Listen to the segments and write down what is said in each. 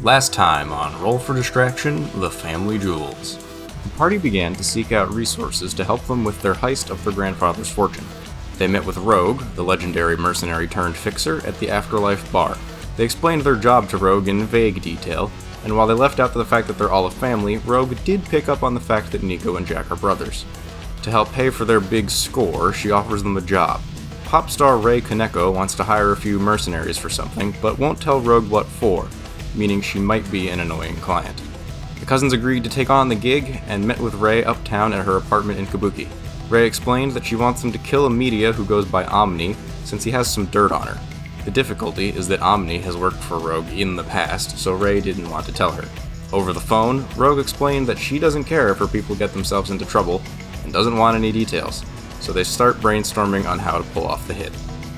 Last time on Roll for Distraction, the Family Jewels. The party began to seek out resources to help them with their heist of their grandfather's fortune. They met with Rogue, the legendary mercenary-turned-fixer, at the Afterlife bar. They explained their job to Rogue in vague detail, and while they left out the fact that they're all a family, Rogue did pick up on the fact that Nico and Jack are brothers. To help pay for their big score, she offers them a job. Pop star Ray Kaneko wants to hire a few mercenaries for something, but won't tell Rogue what for, meaning she might be an annoying client. The cousins agreed to take on the gig and met with Ray uptown at her apartment in Kabuki. Ray explained that she wants them to kill a media who goes by Omni, since he has some dirt on her. The difficulty is that Omni has worked for Rogue in the past, so Ray didn't want to tell her. Over the phone, Rogue explained that she doesn't care if her people get themselves into trouble, and doesn't want any details, so they start brainstorming on how to pull off the hit.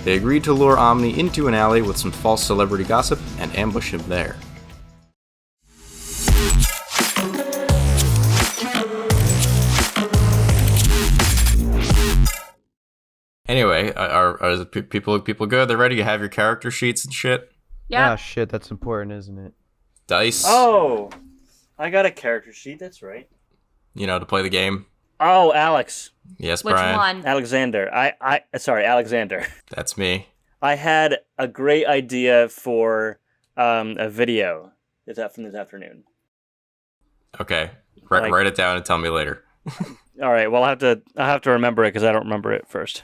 They agreed to lure Omni into an alley with some false celebrity gossip and ambush him there. Anyway, are the people good? They're ready to have your character sheets and shit? Yeah. Ah, shit, that's important, isn't it? Dice? Oh, I got a character sheet, that's right. You know, to play the game? Oh, Alex. Yes, Which Brian? one? Alexander. Sorry, Alexander. That's me. I had a great idea for a video from this afternoon. Okay. Write it down and tell me later. All right, well, I'll have to remember it because I don't remember it first.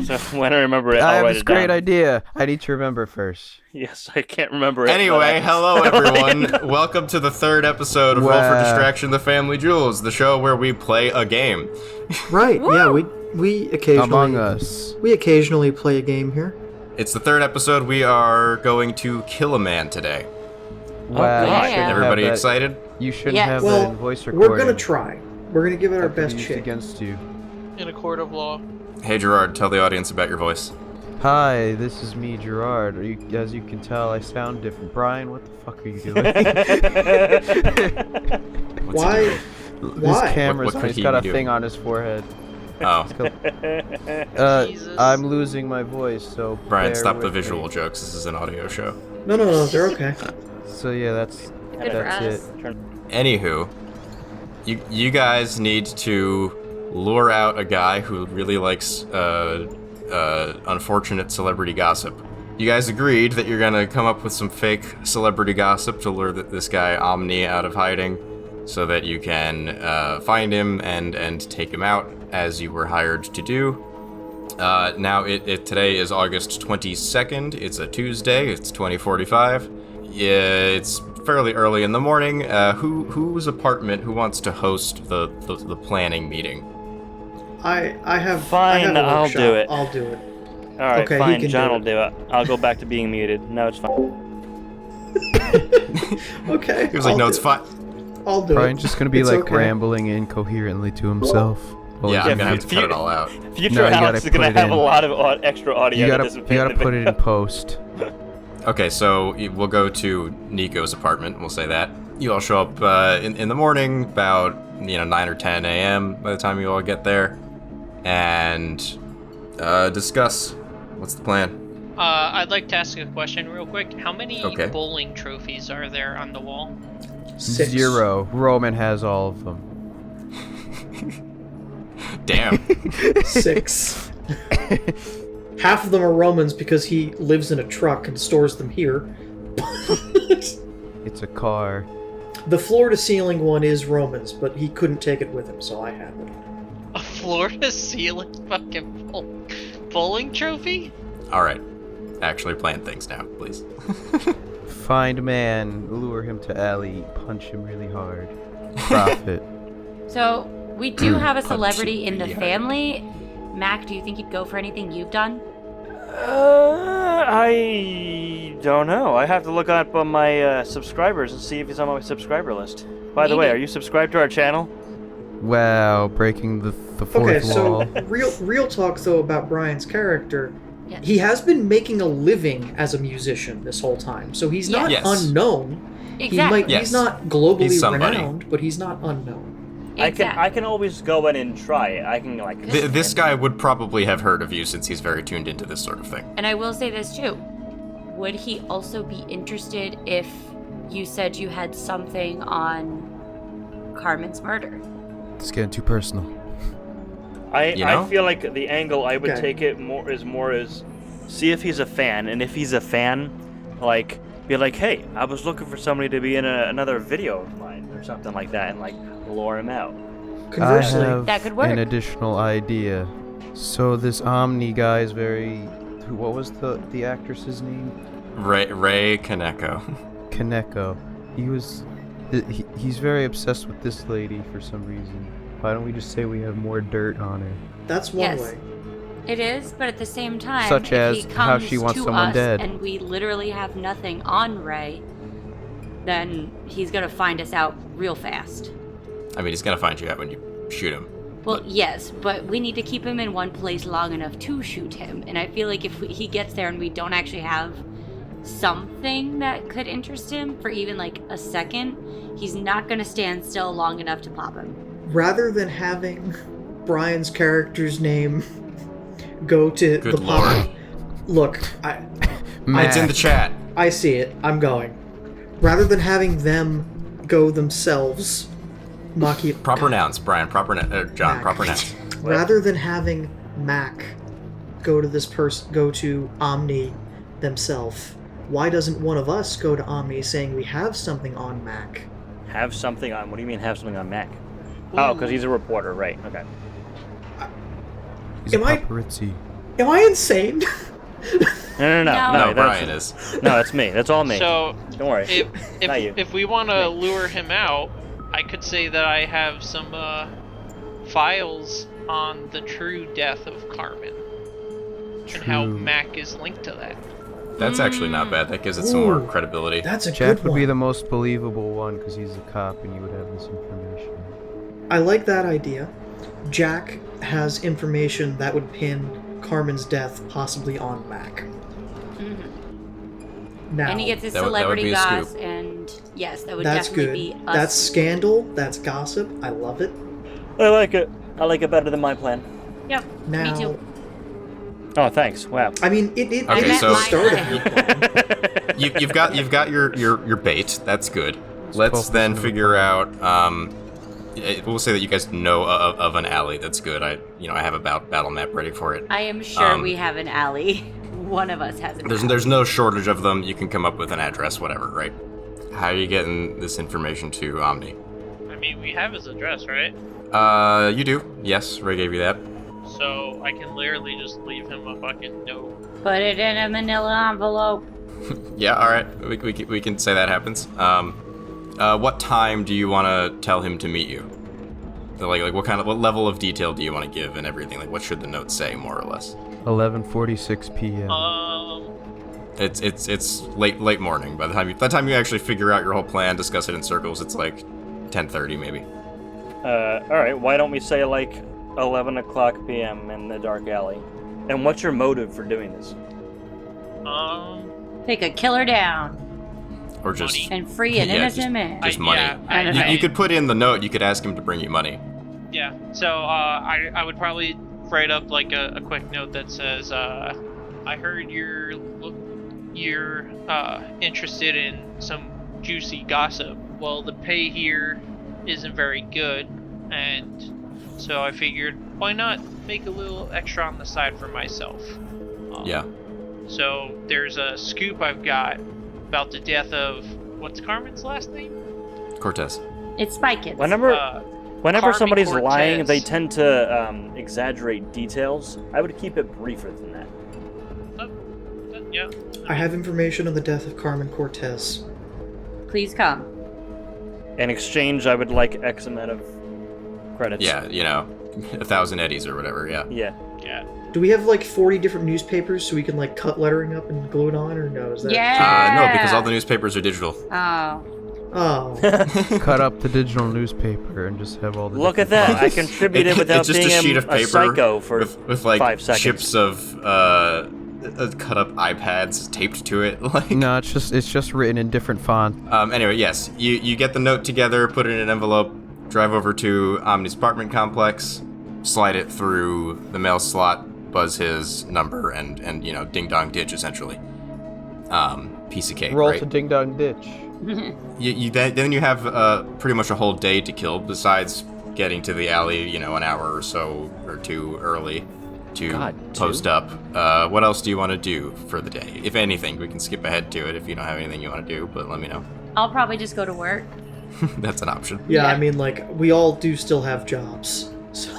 So when I remember it, I I'll have write this it down. great idea. I need to remember first. Yes, I can't remember it. Anyway, hello everyone. Welcome to the third episode of Roll for Distraction, the Family Jewels, the show where we play a game. Right, yeah, we occasionally... Among Us. We occasionally play a game here. It's the third episode. We are going to kill a man today. Wow. gosh. you shouldn't Everybody have that- excited? You shouldn't Yeah. have that Well, in voice recording. we're gonna try. We're gonna give it our That could be best used shot. against you. In a court of law. Hey Gerard, tell the audience about your voice. Hi, this is me, Gerard. As you can tell, I sound different. Brian, what the fuck are you doing? What's he doing? Why? His camera's What could he's he got a be thing doing? on his forehead. Oh, Jesus. I'm losing my voice, so Brian, bear stop the with me. visual jokes. This is an audio show. No, they're okay. So yeah, that's Good for us. it. Anywho, you guys need to lure out a guy who really likes unfortunate celebrity gossip. You guys agreed that you're gonna come up with some fake celebrity gossip to lure this guy Omni out of hiding, so that you can find him and take him out as you were hired to do. Now today is August 22nd. It's a Tuesday. It's 20:45. Yeah, it's fairly early in the morning. Whose apartment? Who wants to host the planning meeting? I have. Fine, I have a I'll workshop. do it. I'll do it. All right, Okay, he fine. can John do will it. do it. I'll go back to being muted. No, it's fine. Okay. He was like, I'll "No, do it's it. fine." I'll do it. Brian's just gonna be It's like okay. rambling incoherently to himself. Well, Yeah, he's I'm gonna have gonna to cut it all out. Future No, you Alex gotta is gonna put it have a in. lot of extra audio. You that gotta doesn't fit in the put it video. in post. Okay, so we'll go to Nico's apartment. We'll say that. You all show up in the morning, about 9 or 10 a.m. by the time you all get there, and discuss. What's the plan? I'd like to ask a question real quick. How many Okay. bowling trophies are there on the wall? 6. 0. Roman has all of them. Damn. 6. Half of them are Romans because he lives in a truck and stores them here. It's a car. The floor-to-ceiling one is Romans, but he couldn't take it with him, so I have it. A floor-to-ceiling fucking bowling trophy? All right. Actually plan things now, please. Find man, lure him to alley, punch him really hard. Profit. So, we do have a celebrity in the Yeah. family. Mac, do you think you'd go for anything you've done? I don't know. I have to look up on my subscribers and see if he's on my subscriber list. By the way, Maybe. are you subscribed to our channel? Wow, breaking the fourth Okay, so wall. real talk though about Brian's character. Yeah. He has been making a living as a musician this whole time, so he's not Yes. unknown. Exactly. Yes. He's not globally He's somebody. renowned, but he's not unknown. I can always go in and try it. I can like. This guy would probably have heard of you since he's very tuned into this sort of thing. And I will say this too. would he also be interested if you said you had something on Carmen's murder? It's getting too personal. I feel like the angle I would Okay. take it more as see if he's a fan, and if he's a fan, like be like, hey, I was looking for somebody to be in another video of mine or something like that, and like lure him out. Conversely, I have That could work. an additional idea. So this Omni guy is what was the actress's name? Ray Kaneko. Kaneko. He's very obsessed with this lady for some reason. Why don't we just say we have more dirt on her? that's one Yes. way. It is, but at the same time, Such if as he how comes she wants to someone us dead. and we literally have nothing on Ray, then he's gonna find us out real fast. I mean, he's gonna find you out when you shoot him. Well, yes, but we need to keep him in one place long enough to shoot him. And I feel like if he gets there and we don't actually have something that could interest him for even like a second, he's not going to stand still long enough to pop him. Rather than having Brian's character's name go to Good the lord. pop. Look, It's in the chat. I see it. I'm going. Rather than having them go themselves, Maki. Proper nouns, Brian. John. Mac. Proper nouns. Rather than having Mac go to Omni themselves, why doesn't one of us go to Omni saying we have something on Mac? Have something on. What do you mean have something on Mac? Oh, because he's a reporter, right? Okay. He's a Am I- paparazzi. Am I insane? No. No, No, that's, Brian is. No, that's me. That's all me. So, Don't worry. Not you. if we want to lure him out, I could say that I have some files on the true death of Carmen and how True. Mac is linked to that. That's actually not bad. That gives it some more Ooh. credibility. That's a Jack good would one. be the most believable one because he's a cop and you would have this information. I like that idea. Jack has information that would pin Carmen's death possibly on Mac. Now, And he gets his That would celebrity be a goss, scoop. and yes, that would that's definitely good. be us. That's scandal. That's gossip. I love it. I like it. I like it better than my plan. Yep, Now, me too. Oh, thanks. Wow. I mean, it Okay, is so- the start of your plan. You've got your bait. That's good. Let's focus then on the figure out. We'll say that you guys know of an alley. That's good. I have a battle map ready for it. I am sure Um, we have an alley. One of us has an alley. There's no shortage of them. You can come up with an address, whatever, right? How are you getting this information to Omni? I mean, we have his address, right? You do. Yes, Ray gave you that. So I can literally just leave him a fucking note. Put it in a manila envelope. Yeah, all right. We can say that happens. What time do you want to tell him to meet you? So, like what level of detail do you want to give and everything? Like, what should the note say, more or less? 11:46 p.m. It's late morning. By the time you actually figure out your whole plan, discuss it in circles, it's like 10:30 maybe. All right. Why don't we say like 11 o'clock p.m. in the dark alley? And what's your motive for doing this? Take a killer down Or just and free an Yeah, innocent man. just I- money. yeah, You could put in the note. You could ask him to bring you money. Yeah, so I would probably write up like a quick note that says, I heard you're interested in some juicy gossip. Well, the pay here isn't very good, and so I figured, why not make a little extra on the side for myself? Yeah. So there's a scoop I've got about the death of, what's Carmen's last name? Cortez. It's Spikins. Whenever Carmen somebody's Cortez. lying, they tend to exaggerate details. I would keep it briefer than that. Yeah. I have information on the death of Carmen Cortez. Please come. In exchange, I would like X amount of credits. Yeah, 1,000 eddies or whatever. Yeah. Yeah. Yeah. Do we have like 40 different newspapers so we can like cut lettering up and glue it on, or no? Is that Yeah. No, because all the newspapers are digital. Oh. Oh, Cut up the digital newspaper and just have all the. Look at different that! I fonts. contributed without it's just being a sheet of paper psycho for with like 5 seconds. chips of cut up iPads taped to it. Like. No, it's just written in different font. Anyway, yes, you get the note together, put it in an envelope, drive over to Omni's apartment complex, slide it through the mail slot, buzz his number, and ding dong ditch essentially. piece of cake, Roll right? to Ding Dong Ditch. Then you have pretty much a whole day to kill, besides getting to the alley, an hour or so or two early to post up. What else do you want to do for the day? If anything, we can skip ahead to it if you don't have anything you want to do, but let me know. I'll probably just go to work. That's an option. Yeah, Yeah. I mean, like, we all do still have jobs, so...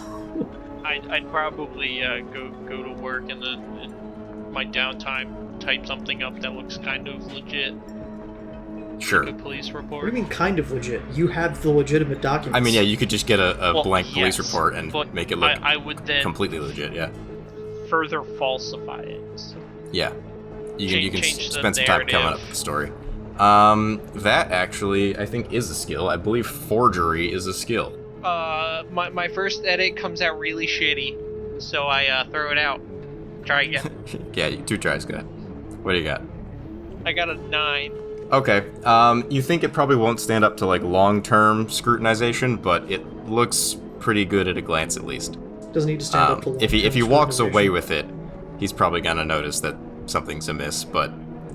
I'd probably go to work and then in my downtime type something up that looks kind of legit. Sure. Like a police report. What do you mean kind of legit? You have the legitimate documents. I mean, yeah, you could just get a Well, blank police yes, report and but make it look I would then completely legit, yeah. further falsify it. So Yeah. You can Change the spend some time coming up narrative. with the story. That actually, I think, is a skill. I believe forgery is a skill. my first edit comes out really shitty, so I throw it out. Try again. Yeah, 2 tries, go ahead. What do you got? I got a 9. Okay, you think it probably won't stand up to, like, long-term scrutinization, but it looks pretty good at a glance, at least. Doesn't need to stand up to If he walks away scrutinization. with it, he's probably gonna notice that something's amiss, but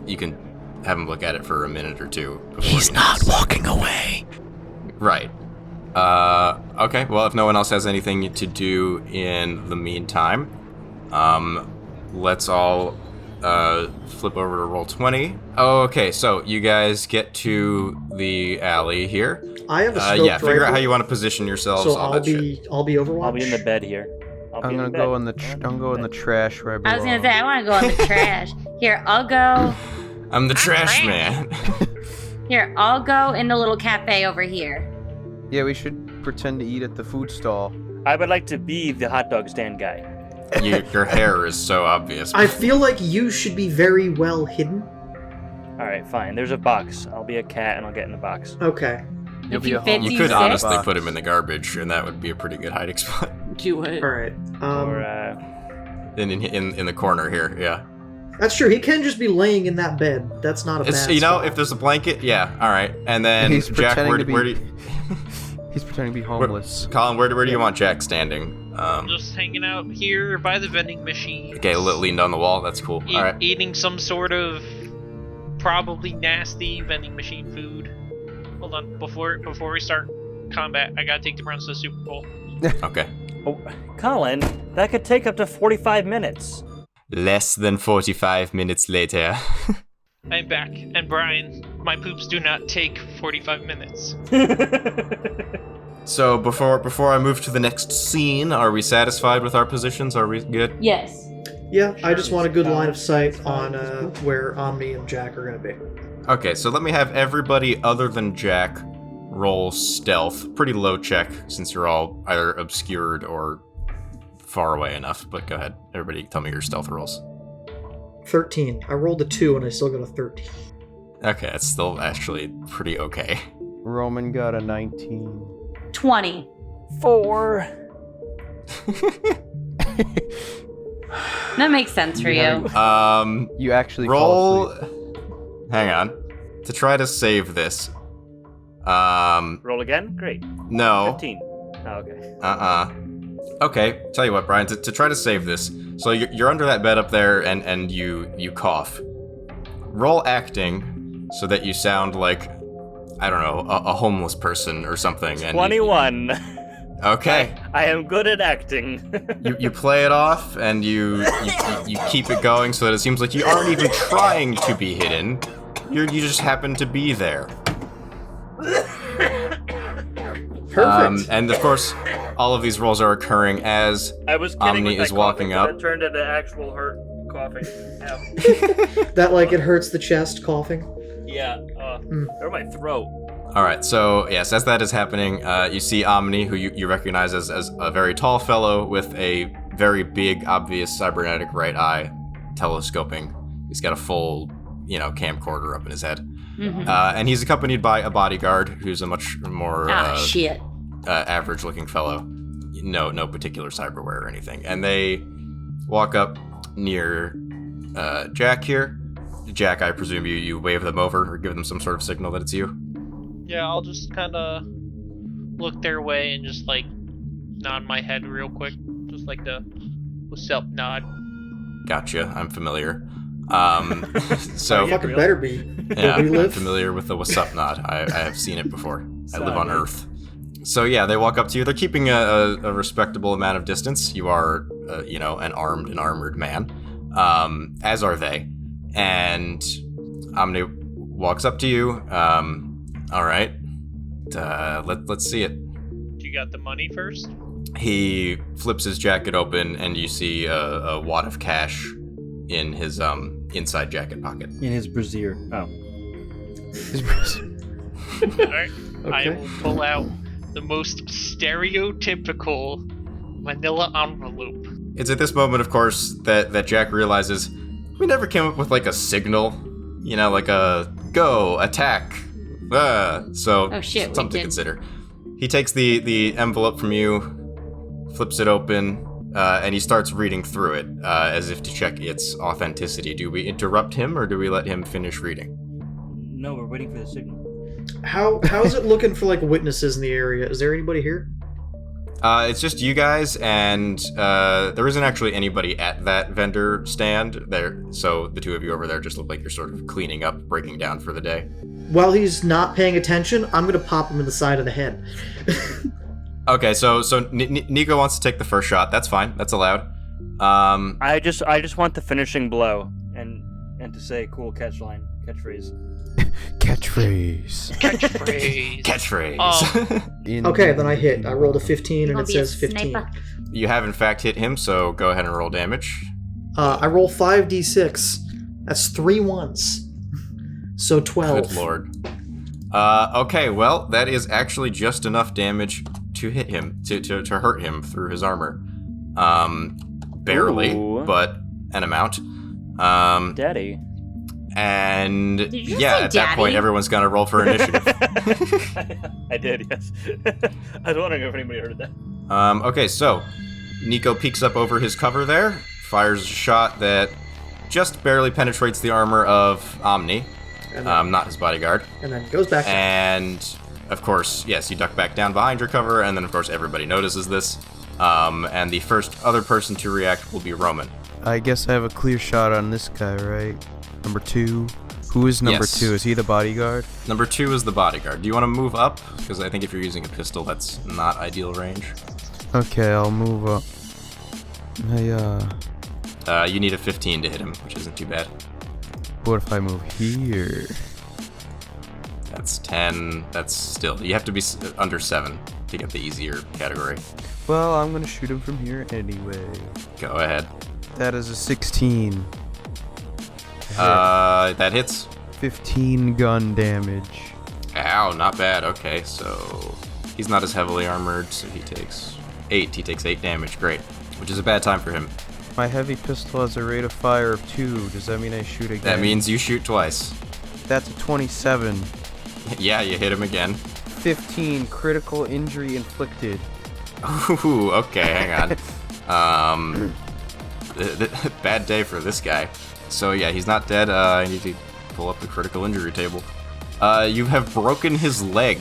you can have him look at it for a minute or two. He's not walking away. Right. Okay, well, if no one else has anything to do in the meantime, let's all flip over to roll 20. Okay, so you guys get to the alley here. I have a scoped yeah, figure out rifle, how you want to position yourselves, so all I'll that shit. be Overwatch. I'll be in the bed here. I'm gonna go in the trash where I belong. I was gonna say I want to go in the trash. Here, I'll go. I'm the trash man. Here, I'll go in the little cafe over here. Yeah, we should pretend to eat at the food stall. I would like to be the hot dog stand guy. Your hair is so obvious. I feel like you should be very well hidden. All right, fine. There's a box. I'll be a cat and I'll get in the box. Okay. You'll If be you a fit, homeless You do could sit? honestly box. put him in the garbage, and that would be a pretty good hiding spot. Do it. All right. Or In the corner here, yeah. That's true. He can just be laying in that bed. That's not a It's bad spot. if there's a blanket, yeah, all right. And then He's Jack, pretending where to do, be- where do you, He's pretending to be where- homeless. Colin, where do you want Jack standing? Just hanging out here by the vending machine. Okay, leaned on the wall. That's cool. All right. Eating some sort of probably nasty vending machine food. Hold on, before we start combat, I gotta take the Browns to the Super Bowl. Okay. oh, Colin, that could take up to 45 minutes. Less than 45 minutes later. I'm back, and Brian, my poops do not take 45 minutes. So before I move to the next scene, are we satisfied with our positions? Are we good? Yes. Yeah, I just want a good line of sight on where Omni and Jack are going to be. Okay, so let me have everybody other than Jack roll stealth. Pretty low check, since you're all either obscured or far away enough. But go ahead. Everybody tell me your stealth rolls. 13. I rolled a 2 and I still got a 13. Okay, that's still actually pretty okay. Roman got a 19. 20. 4. That makes sense for you. You actually fall Roll. asleep. Hang on. To try to save this. Roll again? Great. No. 15. Oh, okay. Okay, tell you what, Brian, to try to save this. So you're under that bed up there and you cough. Roll acting so that you sound like, I don't know, a homeless person or something. And 21. okay. I am good at acting. You play it off and you keep it going so that it seems like you aren't even trying to be hidden. You just happen to be there. Perfect. And of course, all of these rolls are occurring as I was kidding Omni with my is walking coughing, but up. It turned into actual hurt coughing. That, like, it hurts the chest coughing. Yeah. Or my throat. All right, so yes, as that is happening, you see Omni, who you recognize as a very tall fellow with a very big, obvious cybernetic right eye, telescoping. He's got a full, camcorder up in his head. Mhm. And he's accompanied by a bodyguard who's a much more Shit. average-looking fellow. No particular cyberware or anything. And they walk up near Jack here. Jack, I presume you wave them over or give them some sort of signal that it's you? Yeah, I'll just kind of look their way and just like nod my head real quick, just like the "what's up" nod. Gotcha, I'm familiar. So Fucking better be. yeah, Where we I'm live. familiar with the what's up nod. I have seen it before. I live on Earth. So yeah, they walk up to you. They're keeping a respectable amount of distance. You are, an armed and armored man, as are they. And Omni walks up to you. All right, let's see it. You got the money first? He flips his jacket open, and you see a wad of cash in his inside jacket pocket. In his brassiere. Oh. Alright. I Okay. will pull out the most stereotypical manila envelope. It's at this moment, of course, that Jack realizes we never came up with like a signal, like a go, attack. So Oh, shit, we something to did. consider. He takes the envelope from you, flips it open, and he starts reading through it as if to check its authenticity. Do we interrupt him or do we let him finish reading? No, we're waiting for the signal. How's it looking for like witnesses in the area? Is there anybody here? It's just you guys, and there isn't actually anybody at that vendor stand there. So the two of you over there just look like you're sort of cleaning up, breaking down for the day. While he's not paying attention, I'm gonna pop him in the side of the head. Okay, so Nico wants to take the first shot. That's fine. That's allowed. I just want the finishing blow and to say cool catchphrase. Catchphrase. Catchphrase. Okay, then I hit. I rolled a 15 and Gonna it be a says 15. sniper. You have in fact hit him, so go ahead and roll damage. I roll 5d6. That's 3 ones. So 12. Good lord. Okay, well, that is actually just enough damage to hit him, to hurt him through his armor. Barely, Ooh. but an amount. Daddy. And Did you yeah, say at that point, daddy? everyone's gonna roll for initiative. I did, yes. I was wondering if anybody heard that. Okay, so Nico peeks up over his cover there, fires a shot that just barely penetrates the armor of Omni, And then, not his bodyguard. and then goes back. And of course, yes, you duck back down behind your cover, and then of course everybody notices this. And the first other person to react will be Roman. I guess I have a clear shot on this guy, right? Number 2. Who is number Yes. 2? Is he the bodyguard? Number 2 is the bodyguard. Do you want to move up? Because I think if you're using a pistol, that's not ideal range. Okay, I'll move up. Hey, You need a 15 to hit him, which isn't too bad. what if I move here? That's 10. That's still. You have to be under 7 to get the easier category. Well, I'm gonna shoot him from here anyway. Go ahead. That is a 16. That hits. 15 gun damage. Ow, not bad. Okay, so he's not as heavily armored, so he takes 8. He takes 8 damage. Great. Which is a bad time for him. My heavy pistol has a rate of fire of 2. Does that mean I shoot again? That means you shoot twice. That's a 27. Yeah, you hit him again. 15 critical injury inflicted. Ooh, okay, hang on. Bad day for this guy. So yeah, he's not dead. I need to pull up the critical injury table. You have broken his leg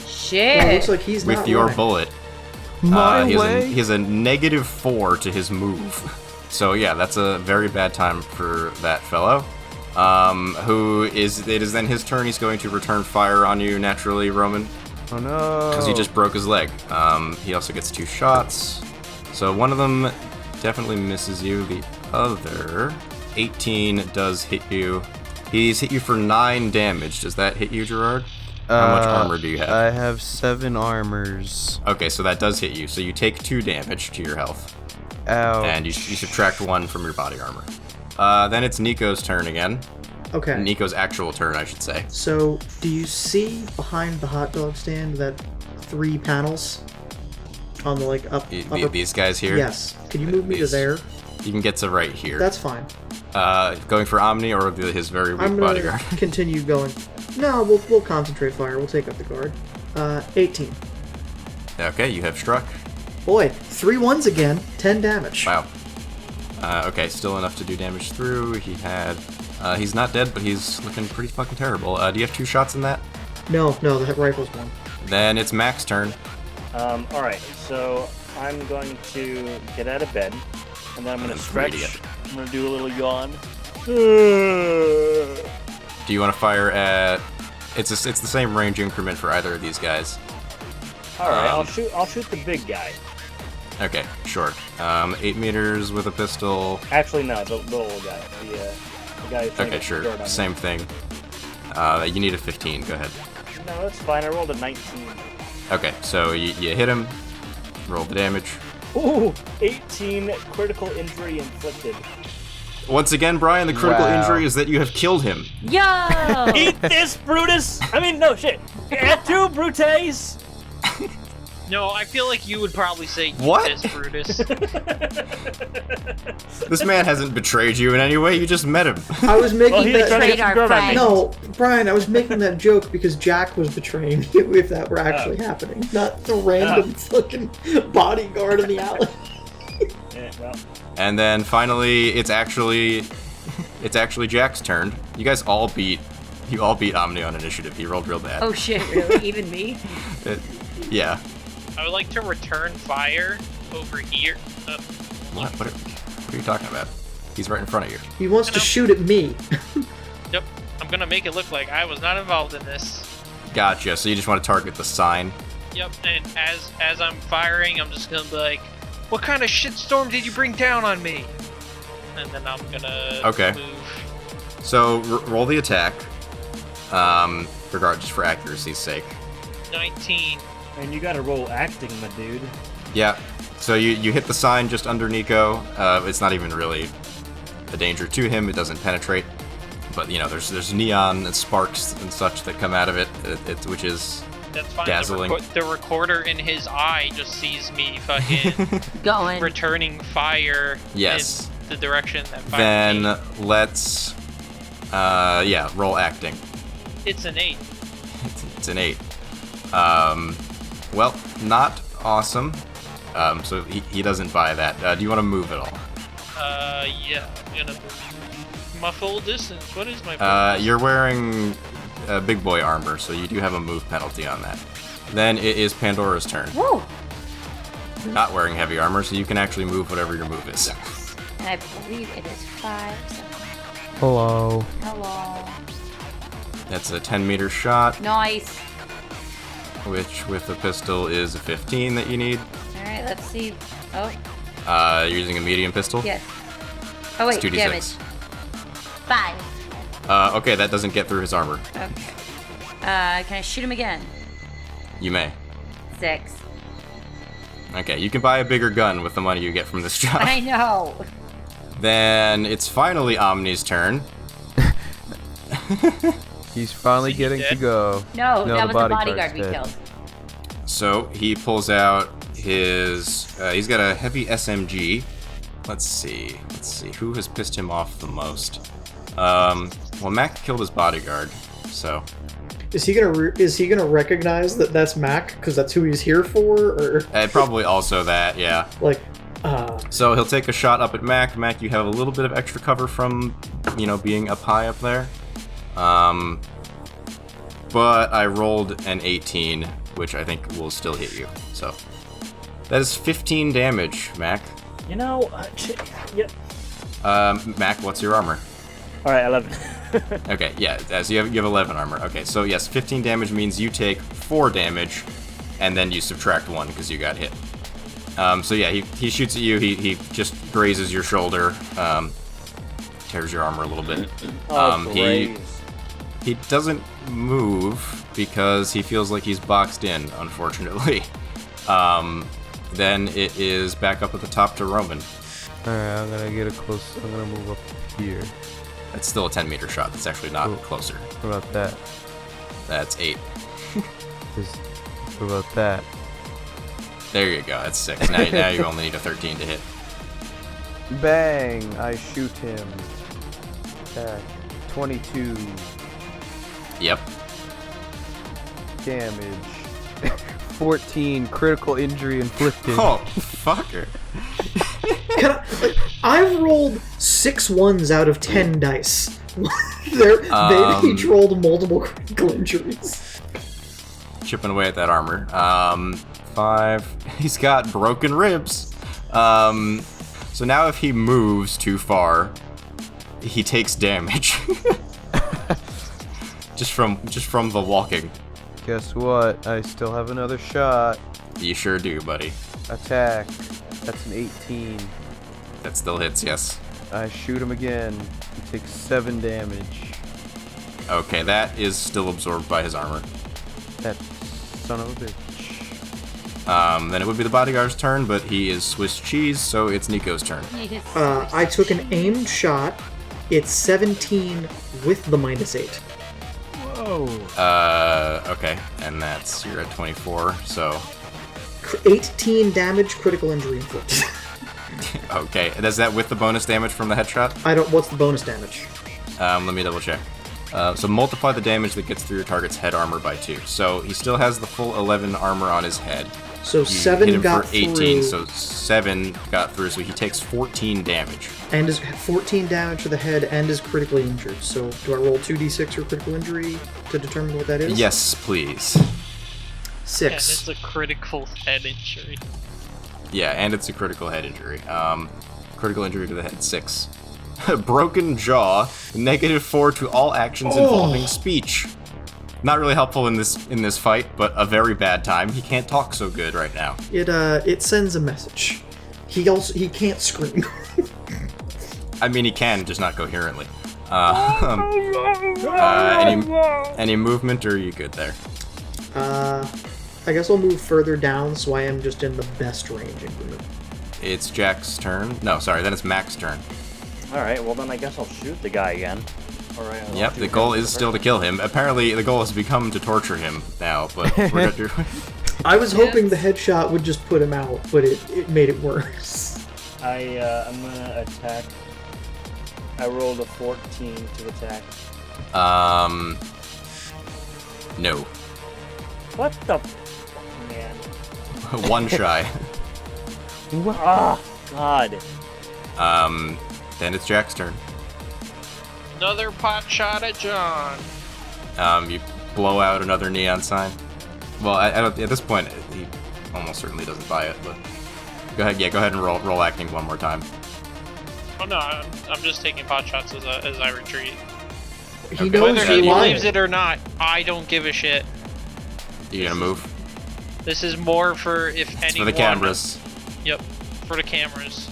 Shit. Well, it looks like he's with not your running. bullet. My he leg? has a negative 4 to his move. So yeah, that's a very bad time for that fellow. It is then his turn. He's going to return fire on you naturally, Roman, Oh no. because he just broke his leg. He also gets 2 shots. So one of them definitely misses you. The other 18 does hit you. He's hit you for 9 damage. Does that hit you, Gerard? How much armor do you have? I have 7 armors. Okay, so that does hit you. So you take 2 damage to your health. Ow. And you subtract 1 from your body armor. Then it's Nico's turn again. Okay. Nico's actual turn, I should say. So, do you see behind the hot dog stand that 3 panels on the like upper? These guys here? Yes. Can you move me to These- there? You can get to right here. That's fine. Going for Omni or his very weak I'm gonna bodyguard? continue going. No, we'll concentrate fire. We'll take up the guard. 18. Okay, you have struck. Boy, 3 ones again. 10 damage. Wow. Okay, still enough to do damage through. He's not dead, but he's looking pretty fucking terrible. Do you have 2 shots in that? No, the rifle's 1. Then it's Mac's turn. Alright, so I'm going to get out of bed, and then I'm going to That's pretty stretch. good. I'm going to do a little yawn, Do you want to fire at? It's the same range increment for either of these guys. All right, I'll shoot the big guy. Okay, sure. 8 meters with a pistol. Actually, no, the little guy. The guy. Okay, sure. Same thing. You need a 15. Go ahead. No, that's fine. I rolled a 19. Okay, so you hit him. Roll the damage. Ooh, 18 critical injury inflicted. Once again, Brian, the critical injury is that you have killed him. Yo! Eat this, Brutus! I mean, no, shit. At two, Brutes! No, I feel like you would probably say, "Eat What? this, Brutus." This man hasn't betrayed you in any way. You just met him. I was making Well, he that. tried to get Betrayed our some girl back. friend. No, Brian, I was making that joke because Jack was betraying you if that were actually happening, not the random fucking bodyguard in the alley. Yeah, well. And then finally, it's actually Jack's turn. You guys all beat Omni on initiative. He rolled real bad. Oh shit, really? Even me? Yeah. I would like to return fire over here. What are you talking about? He's right in front of you. He wants to shoot at me. Yep, I'm gonna make it look like I was not involved in this. Gotcha. So you just want to target the sign. Yep, and as I'm firing, I'm just gonna be like, "What kind of shitstorm did you bring down on me?" And then I'm gonna move. So roll the attack. Just for accuracy's sake. 19. And you gotta roll acting, my dude. Yeah. So you hit the sign just under Nico. It's not even really a danger to him. It doesn't penetrate. But there's neon and sparks and such that come out of it, which is That's fine. dazzling. The recorder in his eye just sees me fucking Going. returning fire. Yes. In the direction that fire Then me. let's roll acting. It's an 8. It's an 8. Well, not awesome. So he doesn't buy that. Do you want to move at all? Yeah, I'm gonna move my full distance. What is my full distance? You're wearing big boy armor, so you do have a move penalty on that. Then it is Pandora's turn. Woo! You're not wearing heavy armor, so you can actually move whatever your move is. And I believe it is 5. So Hello. hello. That's a 10-meter shot, Nice. which with a pistol is a 15 that you need. Alright, let's see. Oh, You're using a medium pistol? yes. Oh wait, It's 2d6. damage. 5. Okay, that doesn't get through his armor. Okay. Can I shoot him again? You may. 6. Okay, you can buy a bigger gun with the money you get from this job. I know. Then it's finally Omni's turn. He's finally Is he getting to dead? go. No, that was the bodyguard's bodyguard we dead. killed. So he pulls out his. He's got a heavy SMG. Let's see. Who has pissed him off the most? Well, Mac killed his bodyguard, so. Is he gonna recognize that that's Mac because that's who he's here for, or Probably also that, yeah. like? So he'll take a shot up at Mac. Mac, you have a little bit of extra cover from, being up high up there. But I rolled an 18, which I think will still hit you. So that is 15 damage, Mac. Yep. Mac, what's your armor? All right, 11. Okay, yeah, so you have 11 armor. Okay, so yes, 15 damage means you take 4 damage, and then you subtract 1 because you got hit. So yeah, he shoots at you, he just grazes your shoulder, tears your armor a little bit. He doesn't move because he feels like he's boxed in, unfortunately. Then it is back up at the top to Roman. Alright, I'm gonna move up here. That's still a 10-meter shot. That's actually not Cool. closer. What about that? That's 8. What about that? There you go. That's 6. Now you only need a 13 to hit. Bang! I shoot him. Attack. 22 Damage. damage. 14 critical injury inflicted. Oh, fucker. I've rolled 6 1s out of 10 dice. They've each rolled multiple critical injuries. Chipping away at that armor. 5. He's got broken ribs. So now if he moves too far, he takes damage. just from the walking. Guess what? I still have another shot. You sure do, buddy. Attack. That's an 18. That still hits, yes. I shoot him again. He takes 7 damage. Okay, that is still absorbed by his armor. That son of a bitch. Then it would be the bodyguard's turn, but he is Swiss cheese, so it's Nico's turn. I took an aimed shot. It's 17 with the -8. Whoa. Okay, and you're at 24, so... 18 damage, critical injury inflicted. Okay, and is that with the bonus damage from the headshot? What's the bonus damage? Let me double check. So multiply the damage that gets through your target's head armor by 2. So he still has the full 11 armor on his head. So You 7 hit him got for 18, through. so 7 got through, so he takes 14 damage. And is 14 damage to the head and is critically injured. So do I roll 2d6 for critical injury to determine what that is? Yes, please. Yeah, 6. it's a critical head injury. Yeah, and it's a critical head injury. Critical injury to the head, 6. Broken jaw, -4 to all actions involving speech. Not really helpful in this fight, but a very bad time. He can't talk so good right now. It sends a message. He can't scream. I mean, he can, just not coherently. Any movement, or are you good there? I guess I'll move further down so I am just in the best range increment. It's Jack's turn. No, sorry, then it's Mac's turn. Alright, well then I guess I'll shoot the guy again. Yep, the goal is still to kill him. Apparently, the goal has become to torture him now, but we're gonna do... I was hoping the headshot would just put him out, but it made it worse. I'm gonna attack. I rolled a 14 to attack. No. What the man? One shy. Ah, God. Then it's Jack's turn. Another pot shot at John. You blow out another neon sign. Well, I don't, at this point, he almost certainly doesn't buy it, but... Go ahead, go ahead and roll acting one more time. Oh no, I'm just taking pot shots as I retreat. He Okay. knows Whether he you're believes lying. it or not, I don't give a shit. You gonna move? This is more for if It's anyone. for the cameras. Yep, for the cameras.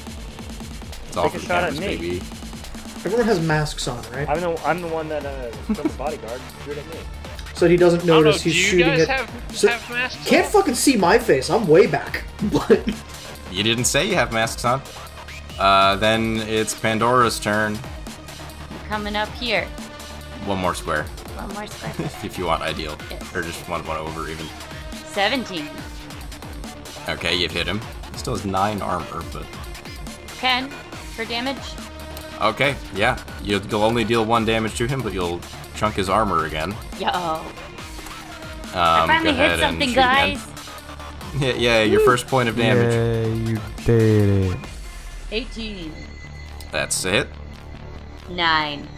It's all Take for a the shot at cameras, me. baby. Everyone has masks on, right? I'm the one that from the bodyguard. Shoot at me. So he doesn't I don't know, notice do he's you shooting guys at... have masks Can't on? fucking see my face. I'm way back. But You didn't say you have masks on. Then it's Pandora's turn. Coming up here. One more square, One more square. if you want ideal. Yes. Or just one over even. 17. Okay, you've hit him. He still has 9 armor, but... 10 for damage. Okay, yeah. You'll only deal 1 damage to him, but you'll chunk his armor again. Yo. I finally go ahead hit and something, shoot again. guys. Yeah, your first point of damage. Yeah, you did it. 18. That's a hit. 9.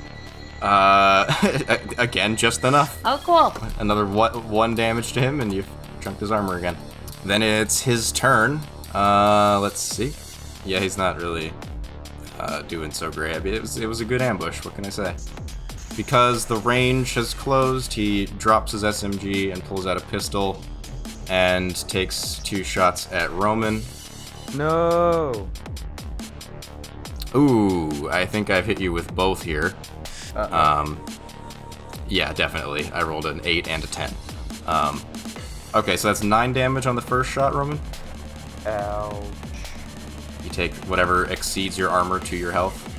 Again, just enough. Oh, cool. Another 1 damage to him, and you've chunked his armor again. Then it's his turn. Let's see. Yeah, he's not really doing so great. I mean, it was a good ambush. What can I say? Because the range has closed, he drops his SMG and pulls out a pistol and takes 2 shots at Roman. No. Ooh, I think I've hit you with both here. Uh-oh. Yeah, definitely. I rolled an 8 and a 10. Okay, so that's 9 damage on the first shot, Roman. Ouch. You take whatever exceeds your armor to your health.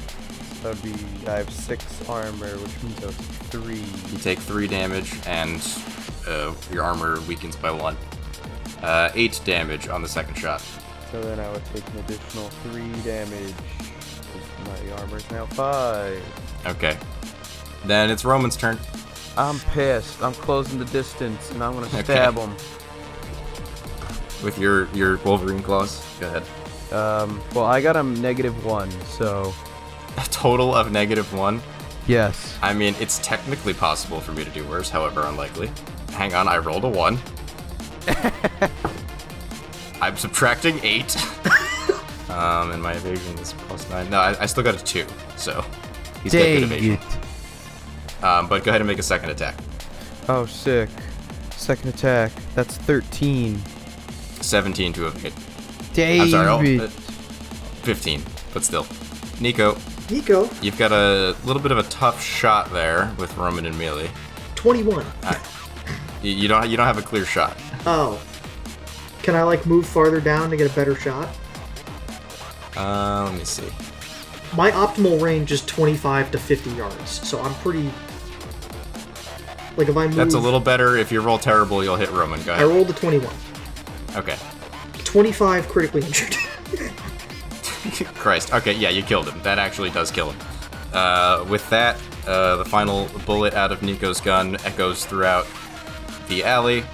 That'd be. I have 6 armor, which means that's 3. You take 3 damage, and your armor weakens by 1. 8 damage on the second shot. So then I would take an additional 3 damage. My armor's now 5. Okay. Then it's Roman's turn. I'm pissed. I'm closing the distance, and I'm gonna stab him. With your Wolverine claws. Go ahead. Well, I got him -1, so A total of -1. yes. I mean, it's technically possible for me to do worse, however unlikely. Hang on, I rolled a 1. I'm subtracting 8. And my evasion is +9. No, I still got a 2, so... He's got good Dang evasion. it. But go ahead and make a second attack. Oh, sick. Second attack. That's 13. 17 to evade. David. I'm sorry, 15, but still. Nico, you've got a little bit of a tough shot there with Roman and melee. 21. You don't have a clear shot. Oh. Can I, like, move farther down to get a better shot? Let me see. My optimal range is 25 to 50 yards, so I'm pretty... Like, if I move... That's a little better. If you roll terrible, you'll hit Roman. Go I ahead. rolled a 21. Okay. 25 critically injured. Christ. Okay, yeah, you killed him. That actually does kill him. With that, the final bullet out of Nico's gun echoes throughout the alley,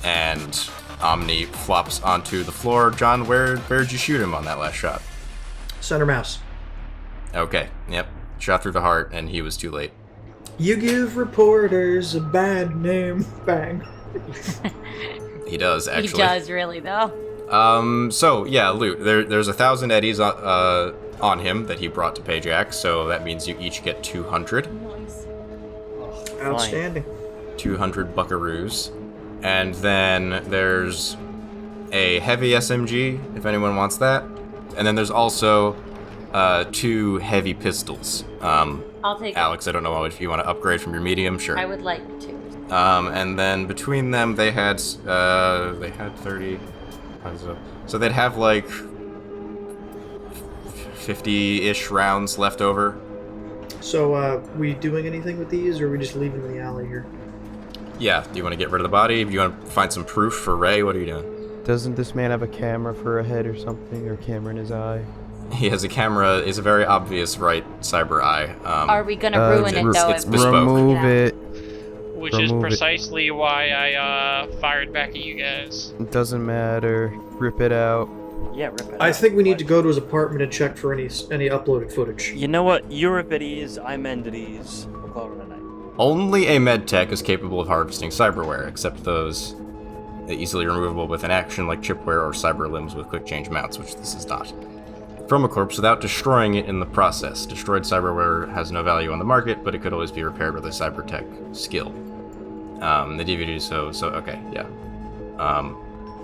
and Omni flops onto the floor. John, where'd you shoot him on that last shot? Center mouse. Okay, yep. Shot through the heart, and he was too late. You give reporters a bad name. Bang. He does, actually. He does, really, though. So, yeah, loot. There's 1,000 eddies on him that he brought to Payjack, so that means you each get 200. Nice. Outstanding. 200 buckaroos. And then there's a heavy SMG, if anyone wants that. And then there's also 2 heavy pistols. I'll take Alex, I don't know if you want to upgrade from your medium, sure. I would like to. And then between them, they had 30. So they'd have like 50-ish rounds left over. So, we doing anything with these, or are we just leaving them in the alley here? Yeah, do you want to get rid of the body? Do you want to find some proof for Ray? What are you doing? Doesn't this man have a camera for a head or something, or camera in his eye? He has a camera. It's a very obvious right cyber eye. Are we gonna ruin it though? it's bespoke. Remove Yeah. it. Which is Remove it. precisely why I fired back at you guys. It doesn't matter. Rip it out. Yeah, rip it I out. think we need to go to his apartment and check for any uploaded footage. You know what? Euripides, I'm Endides. We'll call it a night. Only a medtech is capable of harvesting cyberware, except those easily removable with an action like chipware or cyber limbs with quick change mounts, which this is not. From a corpse without destroying it in the process. Destroyed cyberware has no value on the market, but it could always be repaired with a cybertech skill. The DVD, so okay, yeah.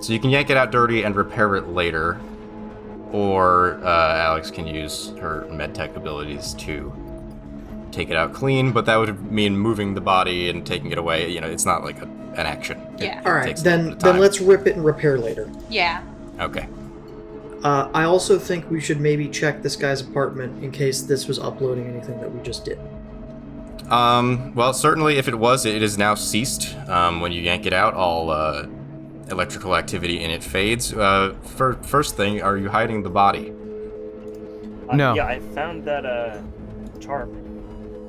So you can yank it out dirty and repair it later, or Alex can use her medtech abilities to take it out clean, but that would mean moving the body and taking it away. You know, it's not like an action. Yeah. It Alright, takes a little bit then of time. let's rip it and repair later. Yeah. Okay. I also think we should maybe check this guy's apartment in case this was uploading anything that we just did. Well, certainly if it was, it is now ceased. When you yank it out, all electrical activity in it fades. First thing, are you hiding the body? No. Yeah, I found that tarp.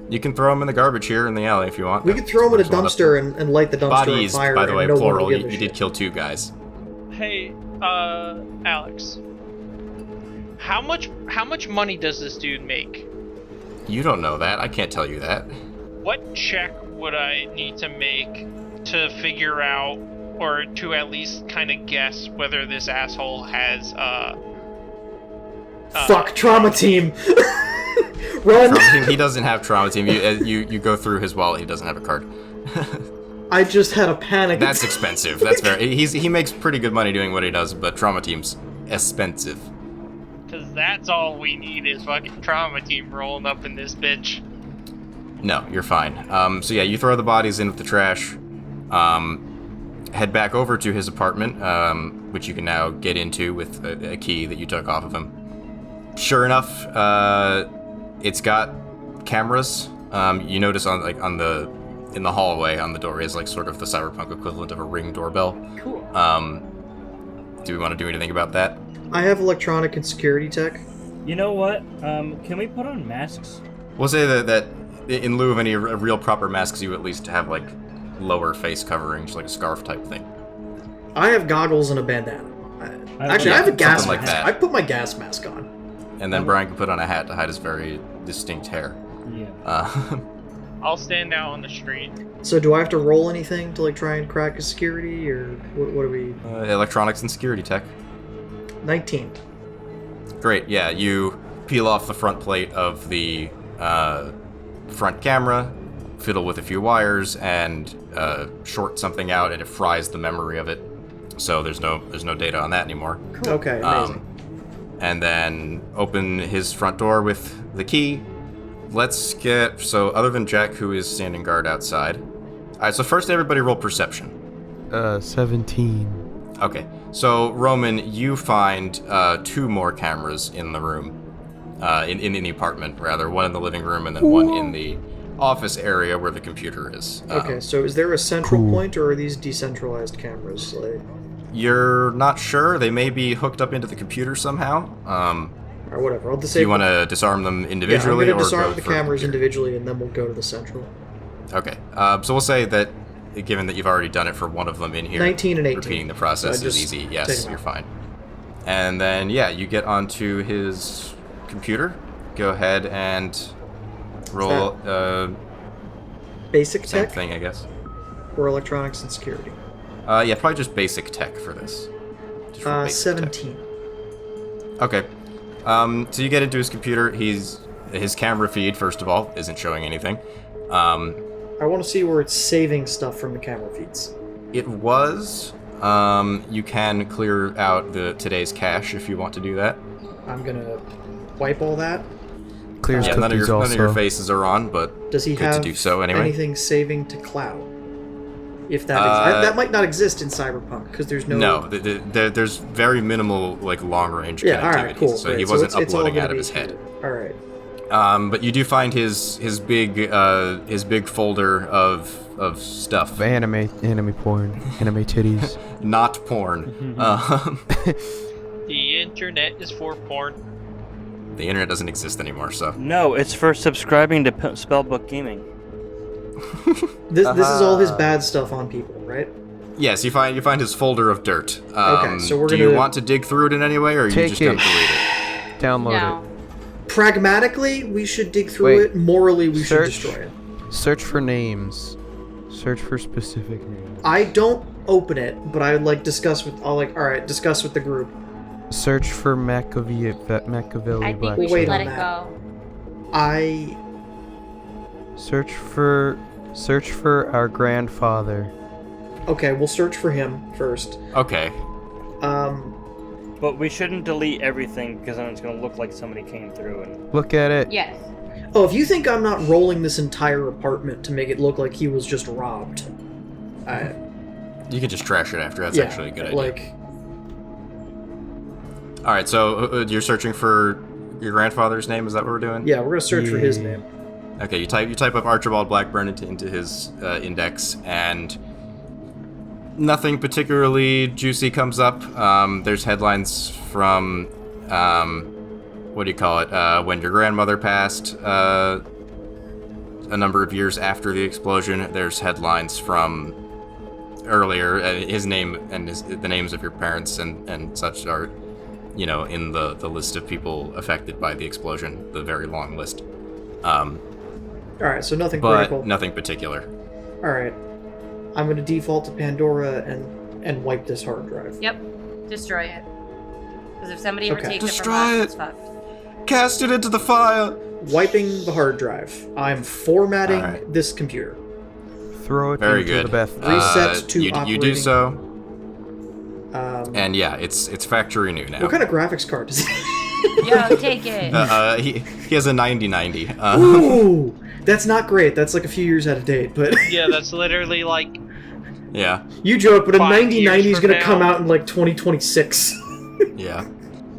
You can throw them in the garbage here in the alley if you want. We could throw him in a There's one up dumpster and light the dumpster Bodies, on fire. by the way, and no one plural. will give a You shit. did kill 2 guys. Hey, Alex. How much money does this dude make? You don't know that. I can't tell you that. What check would I need to make to figure out, or to at least kind of guess whether this asshole has Fuck, trauma team! Run! Trauma team, he doesn't have trauma team. You go through his wallet. He doesn't have a card. I just had a panic. That's expensive. That's very. He makes pretty good money doing what he does, but trauma team's expensive. Because that's all we need is fucking trauma team rolling up in this bitch. No, you're fine. So yeah, you throw the bodies in with the trash. Head back over to his apartment, which you can now get into with a key that you took off of him. Sure enough, it's got cameras. You notice in the hallway on the door is like sort of the Cyberpunk equivalent of a Ring doorbell. Cool. Do we want to do anything about that? I have electronic and security tech. You know what? Can we put on masks? We'll say that in lieu of any real proper masks, you at least have like lower face coverings, like a scarf type thing. I have goggles and a bandana. I Actually, I have a gas something like mask. that. I put my gas mask on. And then Brian can put on a hat to hide his very distinct hair. Yeah. I'll stand out on the street. So do I have to roll anything to like try and crack his security, or what are we? Electronics and security tech. 19. Great, yeah, you peel off the front plate of the front camera, fiddle with a few wires, and short something out, and it fries the memory of it. So there's no data on that anymore. Okay, amazing. And then open his front door with the key. So other than Jack, who is standing guard outside. Alright, so first everybody roll perception. 17. Okay, so Roman, you find 2 more cameras in the room. In the apartment, rather. One in the living room and then one in the office area where the computer is. Okay, so is there a central point, or are these decentralized cameras? Like, You're not sure. They may be hooked up into the computer somehow. or whatever. I'll Do disable. you want to disarm them individually? Yeah, I'm or going to disarm go the for cameras computer? individually, and then we'll go to the central. Okay, so we'll say that, given that you've already done it for one of them in here, 19 and 18. repeating the process So is just easy. take Yes, them you're out. fine. And then, yeah, you get onto his computer. Go ahead and roll Basic same tech thing, I guess. or electronics and security? Yeah, probably just basic tech for this. Just for basic tech. 17. Okay. So you get into his computer. His camera feed, first of all, isn't showing anything. I want to see where it's saving stuff from the camera feeds. It was. You can clear out today's cache if you want to do that. I'm going to wipe all that. Clears Yeah, cookies none also. of your faces are on, but Does he good have to do so anyway. anything saving to cloud? If that that might not exist in Cyberpunk because there's no. No, there's very minimal long range Yeah. connectivity. All right. Cool. So great. he wasn't it's all uploading gonna out of be his head. here. All right. But you do find his big folder of stuff. Anime porn. Anime titties. Not porn. The internet is for porn. The internet doesn't exist anymore, so. No, it's for subscribing to Spellbook Gaming. This is all his bad stuff on people, right? Yes, you find his folder of dirt. Okay, so we're do you gonna- want to dig through it in any way, or are you Take just it. going to delete it? Download No. Pragmatically, we should dig through Wait. it. Morally, we Search. should destroy it. Search for names. Search for specific names. I don't open it, but I would discuss with. All right, discuss with the group. Search for Machiavelli I think Black. we Wait should on let it that. go. I Search for our grandfather. okay. We'll search for him first. Okay. But we shouldn't delete everything because then it's going to look like somebody came through and... Look at it. Yes. Oh, if you think I'm not rolling this entire apartment to make it look like he was just robbed, You can just trash it after. That's yeah, actually a good idea. like All right, so you're searching for your grandfather's name. Is that what we're doing? yeah, we're gonna search for his Yeah. name. Okay, you type up Archibald Blackburn into his index, and nothing particularly juicy comes up. There's headlines from what do you call it? When your grandmother passed a number of years after the explosion. There's headlines from earlier. His name and the names of your parents and such are, in the list of people affected by the explosion. The very long list. All right, so nothing But critical. nothing particular. All right, I'm gonna default to Pandora and wipe this hard drive. Yep. Destroy it. Because if somebody ever Okay. takes Destroy it from us, it. it's fucked. Cast it into the fire! Wiping the hard drive. I'm formatting All right. this computer. Throw it Very into good. the bath. Reset to you do operating. so, Um, and yeah, it's factory new now. what kind of graphics card does he? Yo, take it. He has a 9090. Ooh, that's not great. That's like a few years out of date. But Yeah, that's literally like Yeah, you joke, but a 5 9090 is years from gonna come now. out in like 2026. yeah.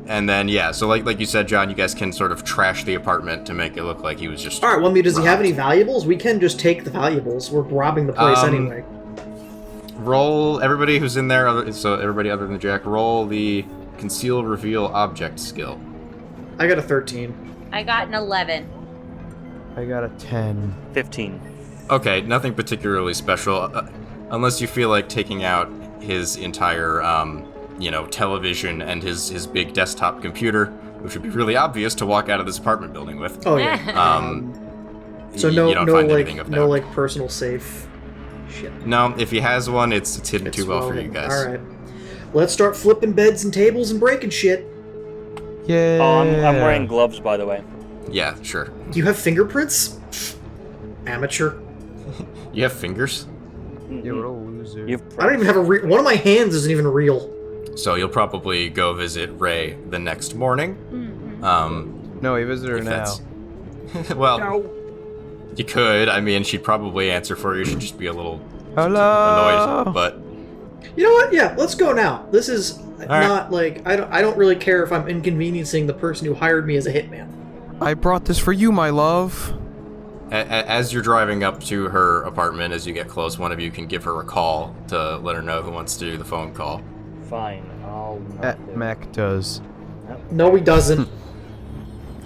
And then yeah, so like you said, John, you guys can sort of trash the apartment to make it look like he was just. All right. Well, I mean, does he have robbed. any valuables? We can just take the valuables. We're robbing the place anyway. Roll everybody who's in there. So everybody other than Jack, roll the conceal reveal object skill. I got a 13. I got an 11. I got a 10. 15. Okay, nothing particularly special, unless you feel like taking out his entire, television and his big desktop computer, which would be really obvious to walk out of this apartment building with. Oh yeah. So you no, don't no find like, anything of no note. like personal safe. Shit. No, if he has one, it's hidden too well for you hidden. guys. All right. Let's start flipping beds and tables and breaking shit. Yeah. Oh, I'm wearing gloves, by the way. Yeah, sure. Do you have fingerprints? Amateur. You have fingers? Yeah, what a loser. I don't even have one of my hands isn't even real. So you'll probably go visit Ray the next morning. No, we visit her if now. that's- well, you could. I mean, she'd probably answer for you. She'd just be a little Hello. annoyed. But You know what? Yeah, let's go now. This is right. not like I don't really care if I'm inconveniencing the person who hired me as a hitman. I brought this for you, my love. as you're driving up to her apartment, as you get close, one of you can give her a call to let her know who wants to do the phone call. Fine, I'll not do it. Mac does. No, he doesn't.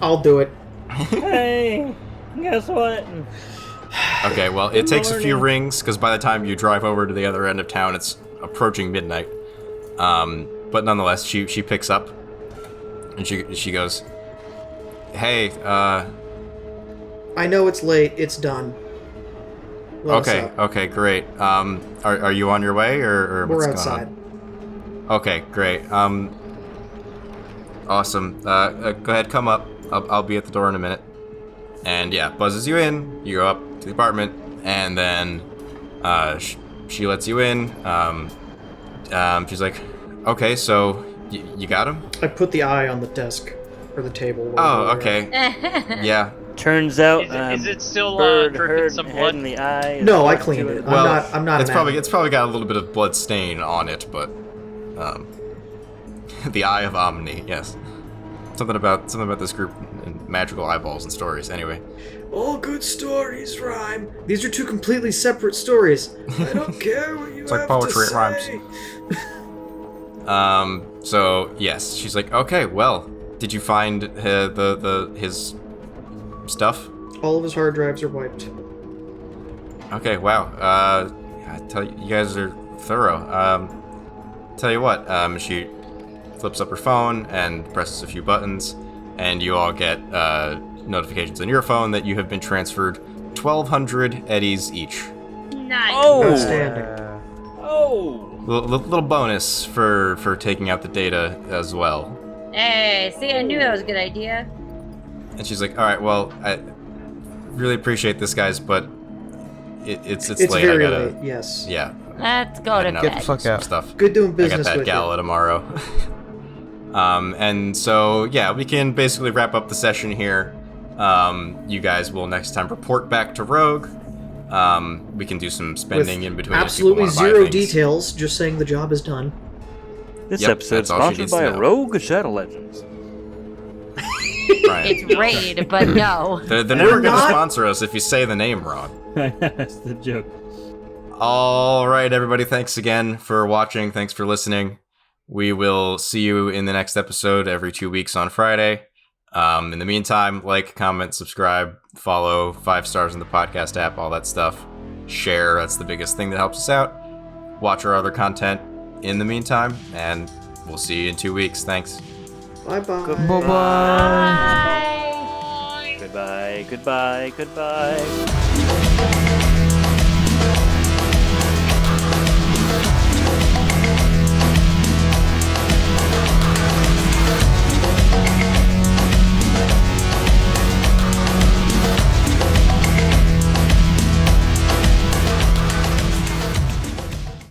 I'll do it. Hey, guess what? Okay, well, it takes a few rings, because by the time you drive over to the other end of town, it's approaching midnight. But nonetheless, she picks up, and she goes, "Hey, I know it's late. It's done. Let us okay, up. okay, great. Are you on your way, or We're what's outside. going on? Okay, great. Awesome. Go ahead, come up. I'll be at the door in a minute." And yeah, buzzes you in. You go up to the apartment, and then she lets you in. She's like, "Okay, so you got him?" I put the eye on the desk or the table. wherever Oh, we're at. okay. Yeah. Turns out, Is it still bird dripping hurt, some head blood? in the eye. is No, I stuck cleaned to it. Well, I'm not. It's probably got a little bit of blood stain on it, but the Eye of Omni, yes. Something about this group and magical eyeballs and stories. Anyway, All good stories rhyme. These are two completely separate stories. I don't care what you It's like have poetry, to it rhymes. say. so yes, she's like, "Okay, well, did you find his stuff?" All of his hard drives are wiped. Okay, wow. I tell you, you guys are thorough. Tell you what, she flips up her phone and presses a few buttons, and you all get notifications on your phone that you have been transferred 1,200 eddies each. Nice. Oh! Outstanding. Oh! Little bonus for taking out the data as well. Hey, see, I knew that was a good idea. And she's like, "All right, well, I really appreciate this, guys, but it's It's late. very I gotta, late. Yes. yeah, Let's go to heading out Get the bed. fuck some out. stuff. Good doing I got business that with gala tomorrow." And so, yeah, we can basically wrap up the session here. You guys will next time report back to Rogue. We can do some you. spending With in between. absolutely if people wanna buy zero things. details, just saying the job is done. This Yep, episode that's all she sponsored needs by to know. Rogue Shadow Legends. Right. It's Raid, but no. They're never going to not- sponsor us if you say the name wrong. That's the joke. All right, everybody. Thanks again for watching. Thanks for listening. We will see you in the next episode every 2 weeks on Friday. In the meantime, like, comment, subscribe, follow, 5 stars in the podcast app, all that stuff. Share. That's the biggest thing that helps us out. Watch our other content in the meantime, and we'll see you in 2 weeks. Thanks. Bye-bye. Bye-bye. Bye. Goodbye, goodbye, goodbye.